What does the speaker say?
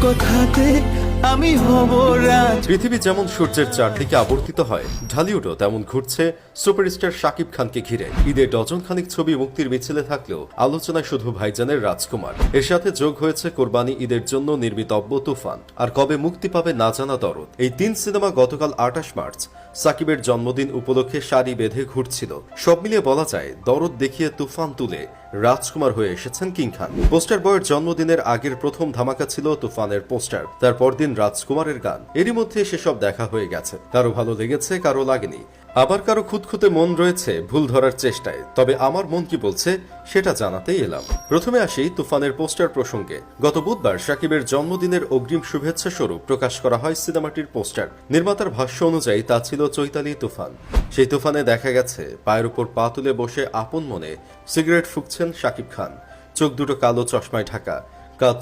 কথাতে আমি হব রাজ। পৃথিবী যেমন সূর্যের চারদিকে আবর্তিত হয়, ঢালিউডও তেমন ঘুরছে সুপারস্টার শাকিব খানকে ঘিরে। ঈদে ডজন খানিক ছবি মুক্তির মিছিলে থাকলেও আলোচনায় শুধু ভাইজানের রাজকুমার। এর সাথে যোগ হয়েছে কোরবানি ঈদের জন্য নির্মিতব্য তুফান, আর কবে মুক্তি পাবে না জানা দরদ। এই 3 সিনেমা গতকাল 28 মার্চ সাকিবের জন্মদিন উপলক্ষে সারি বেঁধে ঘুরছিল। সব মিলিয়ে বলা যায় দরদ দেখিয়ে তুফান তুলে রাজকুমার হয়ে এসেছেন কিং খান। পোস্টার বয়ের জন্মদিনের আগের প্রথম ধামাকা ছিল তুফানের পোস্টার, তার পরদিন রাজকুমারের গান। এরই মধ্যে সেসব দেখা হয়ে গেছে, কারো ভালো লেগেছে, কারো লাগেনি, আবার কারো খুঁতখুঁতে মন রয়েছে ভুল ধরার চেষ্টায়। তবে আমার মন কি বলছে সেটা জানাতেই এলাম। প্রথমে আসি তুফানের পোস্টার প্রসঙ্গে। গত বুধবার সাকিবের জন্মদিনের অগ্রিম শুভেচ্ছা স্বরূপ প্রকাশ করা হয় সিনেমাটির পোস্টার। নির্মাতার ভাষ্য অনুযায়ী তা ছিল চৈতালি তুফান। সেই তুফানে দেখা গেছে পায়ের উপর পা তুলে বসে আপন মনে সিগারেট ফুঁকছেন শাকিব খান। চোখ দুটো কালো চশমায় ঢাকা, কাজ